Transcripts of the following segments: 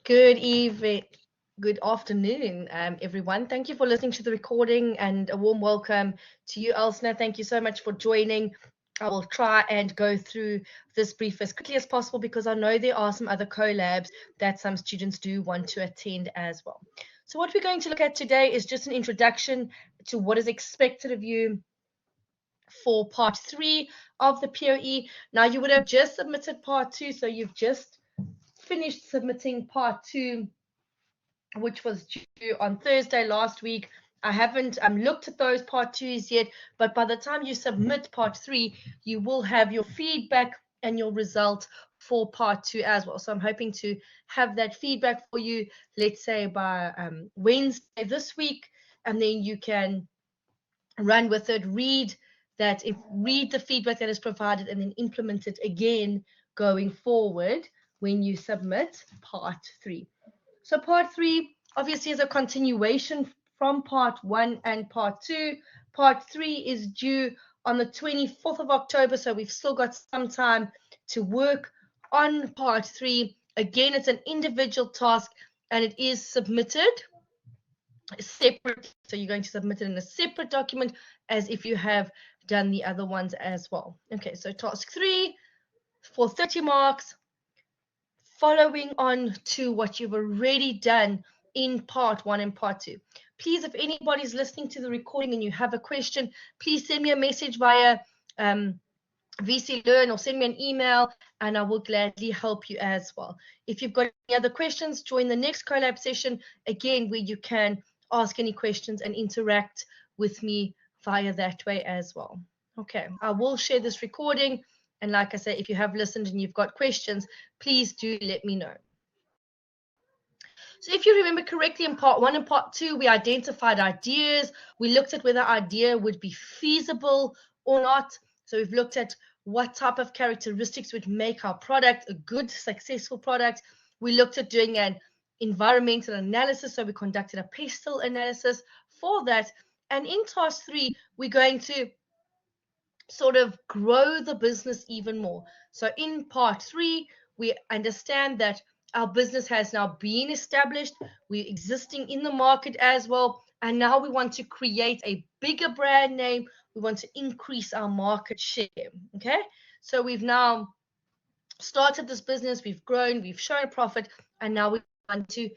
Good evening, good afternoon, everyone. Thank you for listening to the recording and a warm welcome to you, Elsner. Thank you so much for joining. I will try and go through this brief as quickly as possible because I know there are some other collabs that some students do want to attend as well. So what we're going to look at today is just an introduction to what is expected of you for part 3 of the POE. Now you would have just submitted part 2, so you've just finished submitting part 2, which was due on Thursday last week. I haven't looked at those part 2s yet, but by the time you submit part 3, you will have your feedback and your result for part 2 as well. So I'm hoping to have that feedback for you, let's say by Wednesday this week, and then you can run with it, read the feedback that is provided, and then implement it again going forward when you submit part 3. So part 3 obviously is a continuation from part 1 and part 2. Part 3 is due on the 24th of October, so we've still got some time to work on part 3. Again, it's an individual task and it is submitted separate. So you're going to submit it in a separate document as if you have done the other ones as well. Okay, so task 3 for 30 marks. Following on to what you've already done in part 1 and part 2. Please, if anybody's listening to the recording and you have a question, please send me a message via VC Learn or send me an email and I will gladly help you as well. If you've got any other questions, join the next collab session, again, where you can ask any questions and interact with me via that way as well. Okay, I will share this recording. And like I say, if you have listened and you've got questions, please do let me know. So if you remember correctly, in part 1 and part 2, we identified ideas. We looked at whether idea would be feasible or not. So we've looked at what type of characteristics would make our product a good, successful product. We looked at doing an environmental analysis. So we conducted a pestle analysis for that. And in task 3, we're going to sort of grow the business even more. So in part 3, we understand that our business has now been established. We're existing in the market as well. And now we want to create a bigger brand name. We want to increase our market share. Okay. So we've now started this business. We've grown. We've shown a profit. And now we want to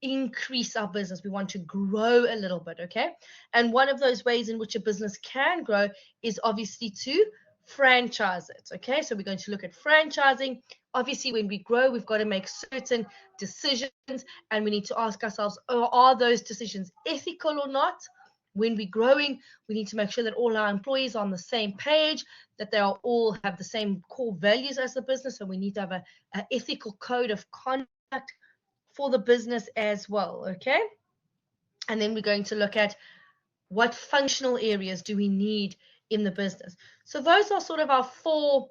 increase our business. We want to grow a little bit, okay? And one of those ways in which a business can grow is obviously to franchise it, okay? So we're going to look at franchising. Obviously, when we grow, we've got to make certain decisions and we need to ask ourselves, are those decisions ethical or not? When we're growing, we need to make sure that all our employees are on the same page, that they are all have the same core values as the business, and we need to have an ethical code of conduct for the business as well, okay? And then we're going to look at what functional areas do we need in the business. So those are sort of our 4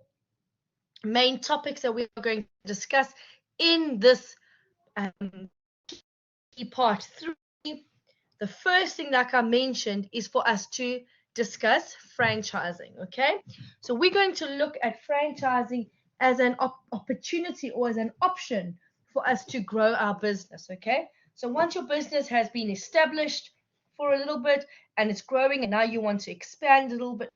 main topics that we're going to discuss in this part 3. The first thing, like I mentioned, is for us to discuss franchising, okay? So we're going to look at franchising as an opportunity or as an option for us to grow our business, okay? So once your business has been established for a little bit and it's growing and now you want to expand a little bit,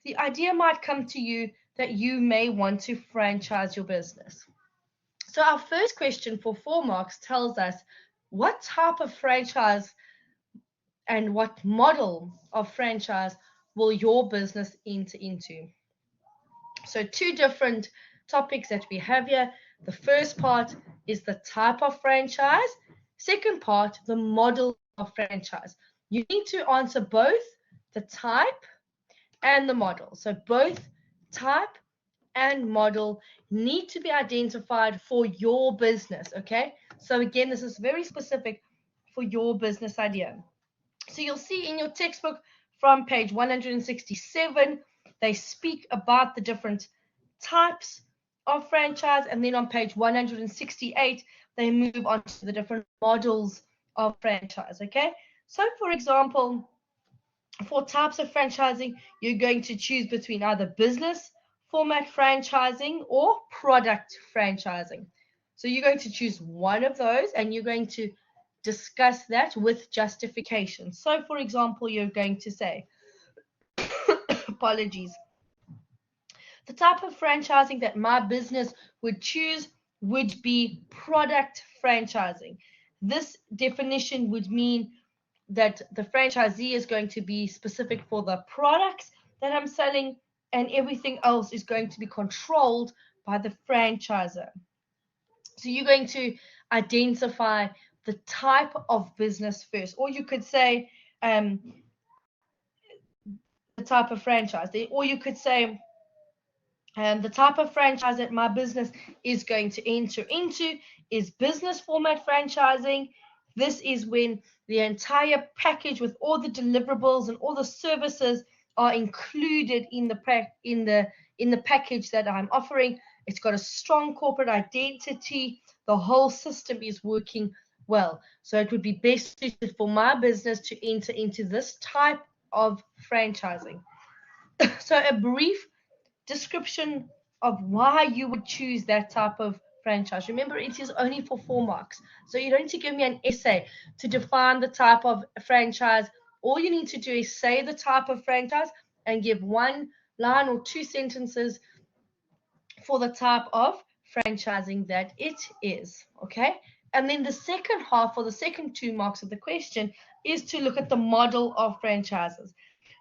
the idea might come to you that you may want to franchise your business. So our first question for 4 marks tells us what type of franchise and what model of franchise will your business enter into. So 2 different topics that we have here. The first part is the type of franchise. Second part, the model of franchise. You need to answer both the type and the model. So both type and model need to be identified for your business, okay? So again, this is very specific for your business idea. So you'll see in your textbook from page 167, they speak about the different types of franchise, and then on page 168 they move on to the different models of franchise, okay? So for example, for types of franchising, you're going to choose between either business format franchising or product franchising. So you're going to choose one of those and you're going to discuss that with justification. So for example, you're going to say, apologies, the type of franchising that my business would choose would be product franchising. This definition would mean that the franchisee is going to be specific for the products that I'm selling, and everything else is going to be controlled by the franchisor. So you're going to identify the type of business first, or you could say the type of franchise, or you could say the type of franchise that my business is going to enter into is business format franchising. This is when the entire package with all the deliverables and all the services are included in the package that I'm offering. It's got a strong corporate identity. The whole system is working well. So it would be best suited for my business to enter into this type of franchising. So a brief description of why you would choose that type of franchise. Remember, it is only for 4 marks. So you don't need to give me an essay to define the type of franchise. All you need to do is say the type of franchise and give 1 line or 2 sentences for the type of franchising that it is. Okay. And then the second half, or the second 2 marks of the question, is to look at the model of franchises.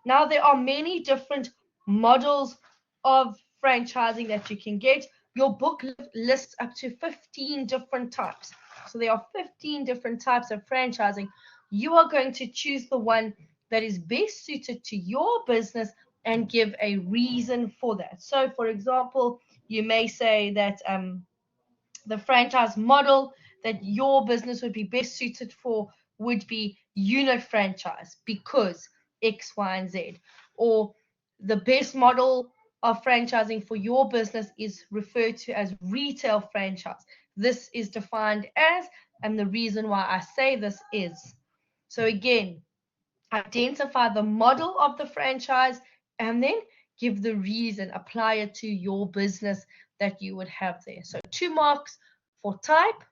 Now, there are many different models of franchising that you can get. Your book lists up to 15 different types. So there are 15 different types of franchising. You are going to choose the one that is best suited to your business and give a reason for that. So, for example, you may say that the franchise model that your business would be best suited for would be unit franchise because X, Y, and Z. Or the best model of franchising for your business is referred to as retail franchise. This is defined as, and the reason why I say this is. So again, identify the model of the franchise and then give the reason, apply it to your business that you would have there. So 2 marks for type,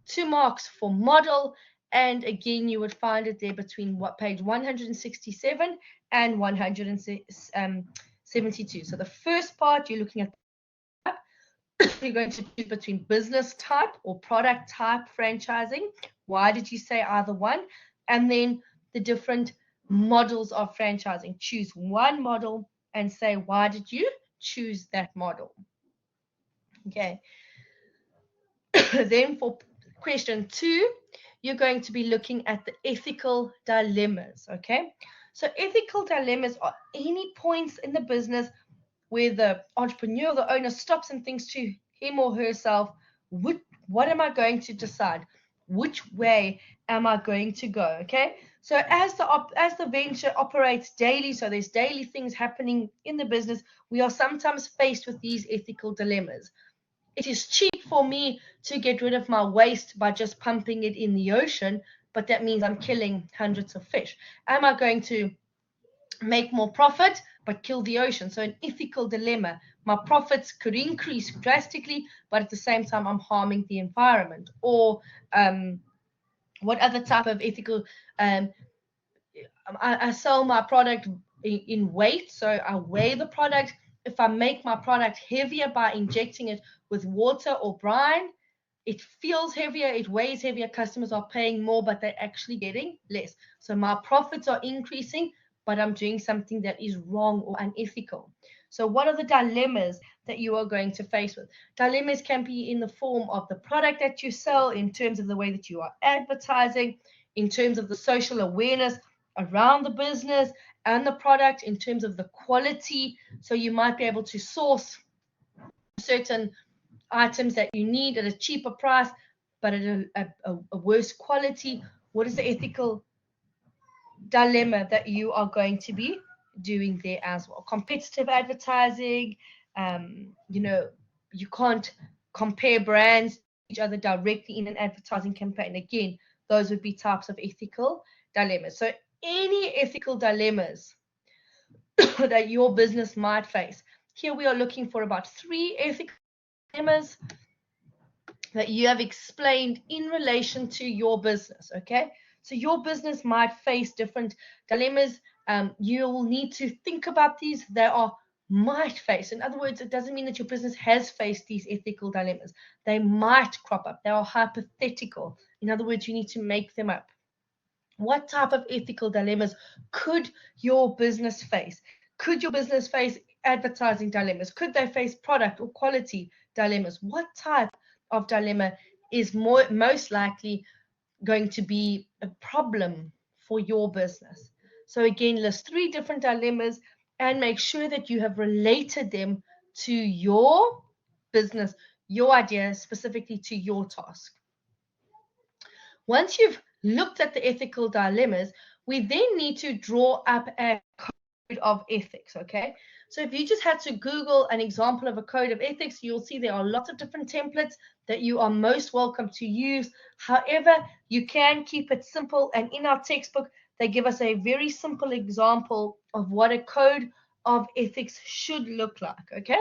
2 marks for model, and again, you would find it there between page 167 and 172. So the first part, you're looking at you're going to choose between business type or product type franchising. Why did you say either one? And then the different models of franchising. Choose one model and say, why did you choose that model? Okay. Then for question 2, you're going to be looking at the ethical dilemmas. Okay. So ethical dilemmas are any points in the business where the entrepreneur, the owner, stops and thinks to him or herself, what am I going to decide? Which way am I going to go? Okay. So as the venture operates daily, so there's daily things happening in the business, we are sometimes faced with these ethical dilemmas. It is cheap for me to get rid of my waste by just pumping it in the ocean, but that means I'm killing hundreds of fish. Am I going to make more profit but kill the ocean? So an ethical dilemma. My profits could increase drastically, but at the same time I'm harming the environment. Or what other type of ethical I sell my product in weight, so I weigh the product. If I make my product heavier by injecting it with water or brine, it feels heavier, it weighs heavier, customers are paying more, but they're actually getting less. So my profits are increasing, but I'm doing something that is wrong or unethical. So what are the dilemmas that you are going to face with? Dilemmas can be in the form of the product that you sell, in terms of the way that you are advertising, in terms of the social awareness around the business and the product, in terms of the quality. So you might be able to source certain items that you need at a cheaper price, but at a worse quality. What is the ethical dilemma that you are going to be doing there as well? Competitive advertising, you can't compare brands to each other directly in an advertising campaign. Again, those would be types of ethical dilemmas. So any ethical dilemmas that your business might face. Here we are looking for about 3 ethical dilemmas. that you have explained in relation to your business, okay? So your business might face different dilemmas. You will need to think about these. They are might face. In other words, it doesn't mean that your business has faced these ethical dilemmas. They might crop up. They are hypothetical. In other words, you need to make them up. What type of ethical dilemmas could your business face? Could your business face advertising dilemmas? Could they face product or quality dilemmas? What type of dilemma is most likely going to be a problem for your business? So again, list 3 different dilemmas and make sure that you have related them to your business, your idea, specifically to your task. Once you've looked at the ethical dilemmas, we then need to draw up a code of ethics, okay? So if you just had to Google an example of a code of ethics, you'll see there are lots of different templates that you are most welcome to use. However, you can keep it simple, and in our textbook, they give us a very simple example of what a code of ethics should look like, okay?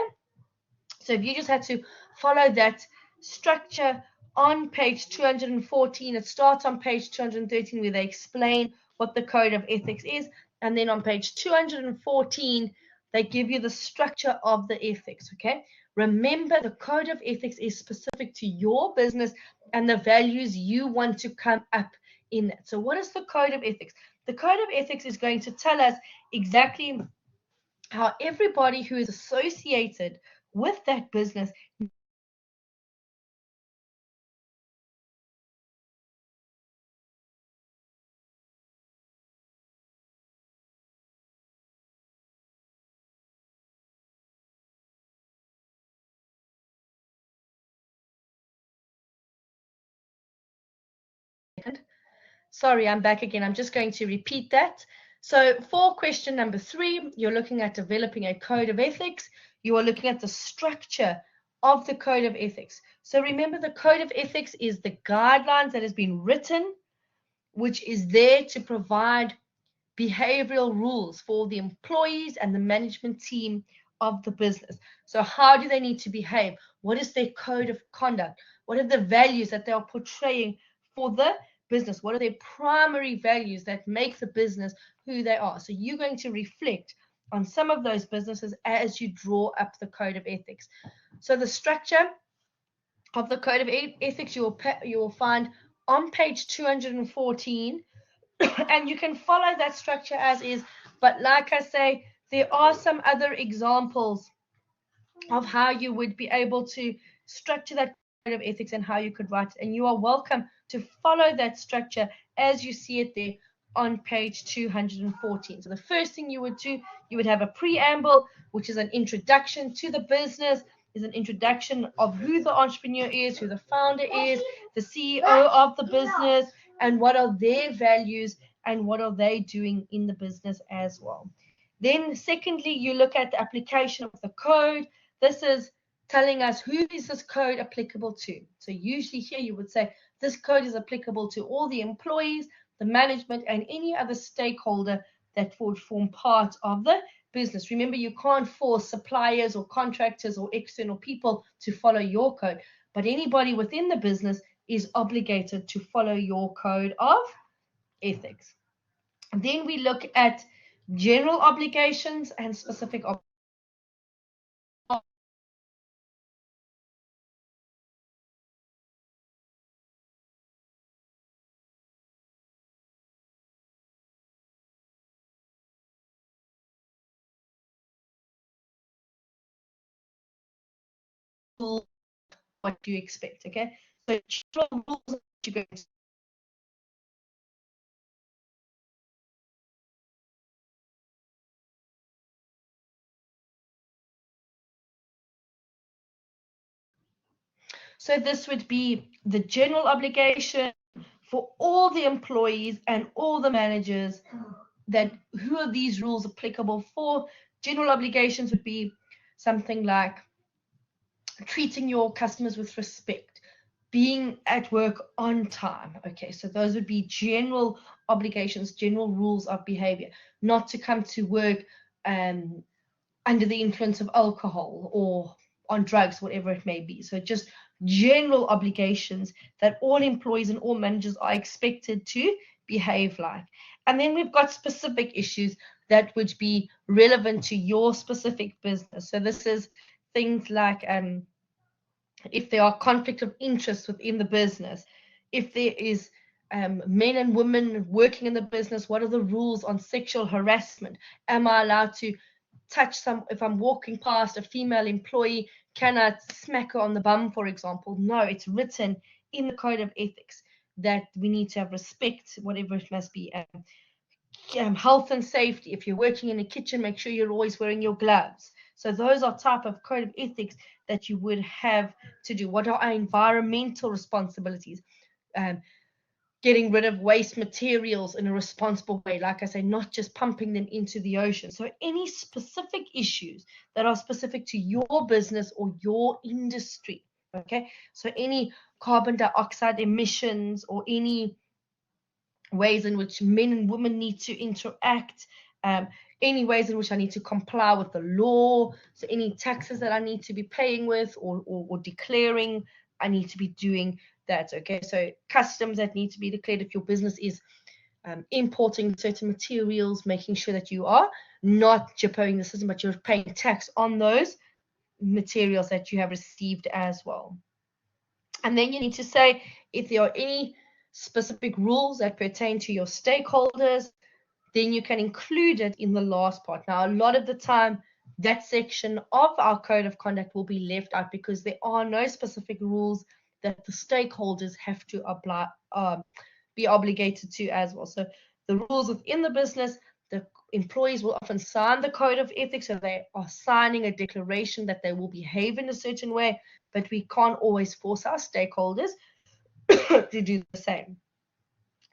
So if you just had to follow that structure on page 214, it starts on page 213 where they explain what the code of ethics is. And then on page 214, they give you the structure of the ethics, okay? Remember, the code of ethics is specific to your business and the values you want to come up in that. So what is the code of ethics? The code of ethics is going to tell us exactly how everybody who is associated with that business Sorry, I'm back again. I'm just going to repeat that. So for question number 3, you're looking at developing a code of ethics. You are looking at the structure of the code of ethics. So remember, the code of ethics is the guidelines that has been written, which is there to provide behavioral rules for the employees and the management team of the business. So how do they need to behave? What is their code of conduct? What are the values that they are portraying for the business? What are their primary values that make the business who they are? So you're going to reflect on some of those businesses as you draw up the code of ethics. So the structure of the code of ethics you will find on page 214, and you can follow that structure as is. But like I say, there are some other examples of how you would be able to structure that code of ethics and how you could write it. And you are welcome to follow that structure as you see it there on page 214. So the first thing you would do, you would have a preamble, which is an introduction to the business, is an introduction of who the entrepreneur is, who the founder is, the CEO of the business, and what are their values and what are they doing in the business as well. Then secondly, you look at the application of the code. This is telling us who is this code applicable to. So usually here you would say this code is applicable to all the employees, the management, and any other stakeholder that would form part of the business. Remember, you can't force suppliers or contractors or external people to follow your code, but anybody within the business is obligated to follow your code of ethics. Then we look at general obligations and specific obligations. What do you expect? Okay, so general rules that you're going to so this would be the general obligation for all the employees and all the managers. That who are these rules applicable for? General obligations would be something like treating your customers with respect, being at work on time. Okay, so those would be general obligations, general rules of behavior. Not to come to work under the influence of alcohol or on drugs, whatever it may be. So just general obligations that all employees and all managers are expected to behave like. And then we've got specific issues that would be relevant to your specific business. So this is things like if there are conflict of interest within the business, if there is men and women working in the business, what are the rules on sexual harassment? Am I allowed to touch if I'm walking past a female employee, can I smack her on the bum, for example? No, it's written in the code of ethics that we need to have respect, whatever it must be. Health and safety. If you're working in a kitchen, make sure you're always wearing your gloves. So those are type of code of ethics that you would have to do. What are our environmental responsibilities? Getting rid of waste materials in a responsible way, like I say, not just pumping them into the ocean. So any specific issues that are specific to your business or your industry, okay? So any carbon dioxide emissions or any ways in which men and women need to interact, any ways in which I need to comply with the law, so any taxes that I need to be paying with or declaring, I need to be doing that, okay? So customs that need to be declared if your business is importing certain materials, making sure that you are not jeopardizing the system, but you're paying tax on those materials that you have received as well. And then you need to say if there are any specific rules that pertain to your stakeholders, then you can include it in the last part. Now, a lot of the time, that section of our code of conduct will be left out because there are no specific rules that the stakeholders have to apply, be obligated to as well. So the rules within the business, the employees will often sign the code of ethics, so they are signing a declaration that they will behave in a certain way, but we can't always force our stakeholders to do the same.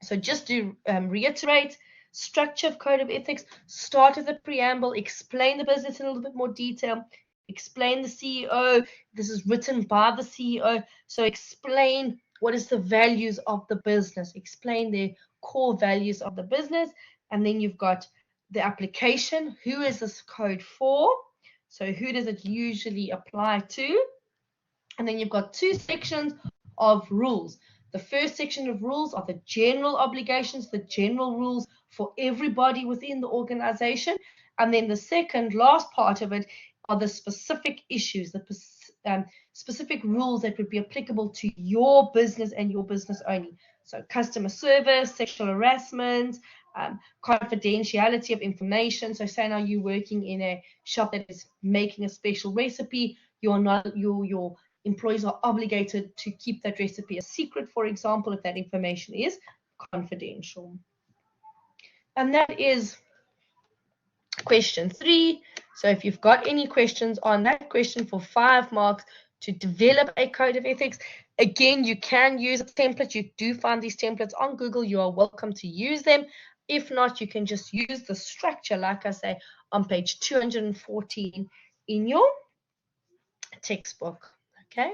So just to reiterate, structure of code of ethics, start with the preamble, explain the business in a little bit more detail, explain the CEO, this is written by the CEO, so explain what is the values of the business, explain the core values of the business, and then you've got the application, who is this code for, so who does it usually apply to, and then you've got two sections of rules. The first section of rules are the general obligations, the general rules for everybody within the organization. And then the second, last part of it are the specific issues, the specific rules that would be applicable to your business and your business only. So customer service, sexual harassment, confidentiality of information. So say now you're working in a shop that is making a special recipe, your employees are obligated to keep that recipe a secret, for example, if that information is confidential. And that is question 3. So if you've got any questions on that question for 5 marks to develop a code of ethics, again, you can use a template. You do find these templates on Google. You are welcome to use them. If not, you can just use the structure, like I say, on page 214 in your textbook. Okay.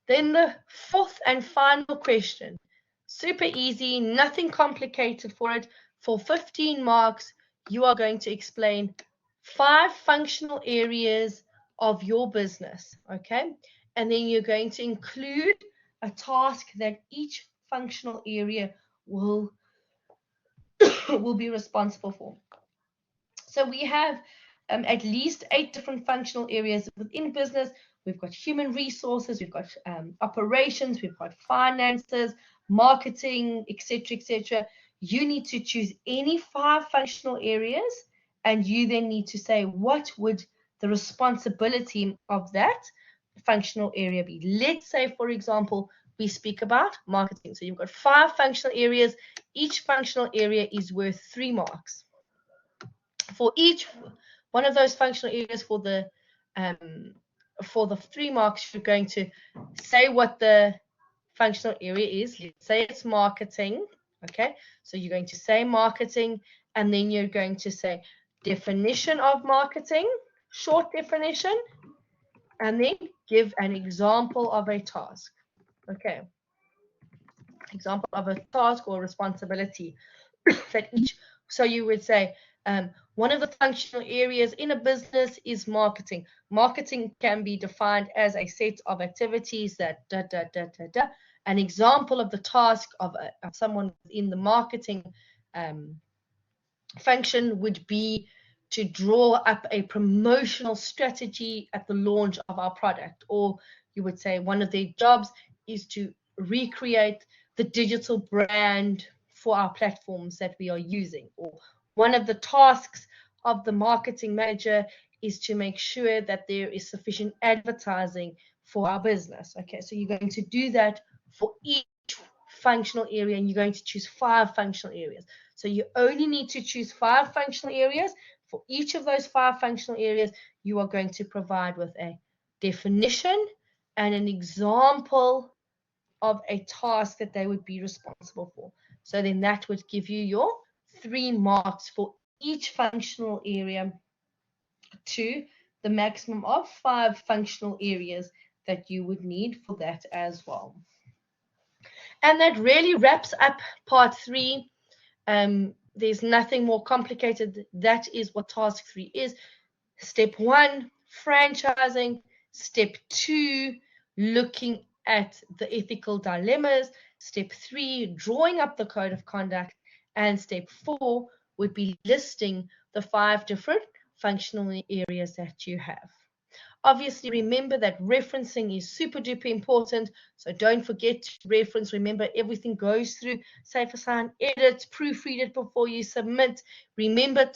Then the 4th and final question, super easy, nothing complicated for it. For 15 marks, you are going to explain 5 functional areas of your business, okay? And then you're going to include a task that each functional area will be responsible for. So we have at least 8 different functional areas within business. We've got human resources, we've got operations, we've got finances, marketing, etc., etc. You need to choose any 5 functional areas, and you then need to say what would the responsibility of that functional area be. Let's say, for example, we speak about marketing. So you've got 5 functional areas. Each functional area is worth 3 marks. For each one of those functional areas, for the 3 marks, you're going to say what the functional area is. Let's say it's marketing. Okay, so you're going to say marketing, and then you're going to say definition of marketing, short definition, and then give an example of a task. Okay, example of a task or responsibility that each. So you would say One of the functional areas in a business is marketing. Marketing can be defined as a set of activities that An example of the task of someone in the marketing um, function would be to draw up a promotional strategy at the launch of our product. Or you would say one of their jobs is to recreate the digital brand for our platforms that we are using. Or one of the tasks of the marketing manager is to make sure that there is sufficient advertising for our business. Okay, so you're going to do that for each functional area, and you're going to choose 5 functional areas. So you only need to choose 5 functional areas. For each of those 5 functional areas, you are going to provide with a definition and an example of a task that they would be responsible for. So then that would give you your 3 marks for each functional area to the maximum of 5 functional areas that you would need for that as well. And that really wraps up part 3. There's nothing more complicated. That is what task 3 is. Step 1, franchising. Step 2, looking at the ethical dilemmas. Step 3, drawing up the code of conduct. And step 4 would be listing the 5 different functional areas that you have. Obviously, remember that referencing is super duper important. So don't forget to reference. Remember, everything goes through safe assign, edit, proofread it before you submit. Remember,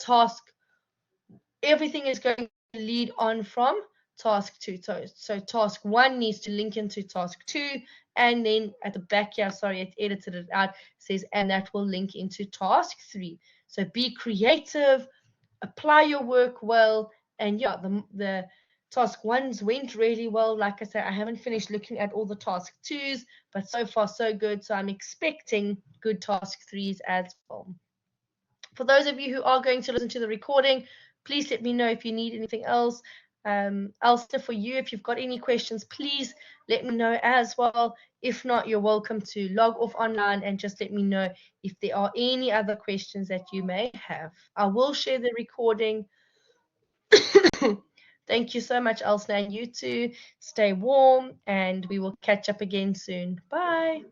everything is going to lead on from task 2. So task 1 needs to link into task 2. And then at the back here, sorry, it edited it out, says, and that will link into task 3. So be creative, apply your work well, and yeah, the task 1s went really well. Like I said, I haven't finished looking at all the task 2s, but so far so good. So I'm expecting good task 3s as well. For those of you who are going to listen to the recording, please let me know if you need anything else. Elster, for you, if you've got any questions, please let me know as well. If not, you're welcome to log off online and just let me know if there are any other questions that you may have. I will share the recording. Thank you so much, Elsna, and you too. Stay warm, and we will catch up again soon. Bye.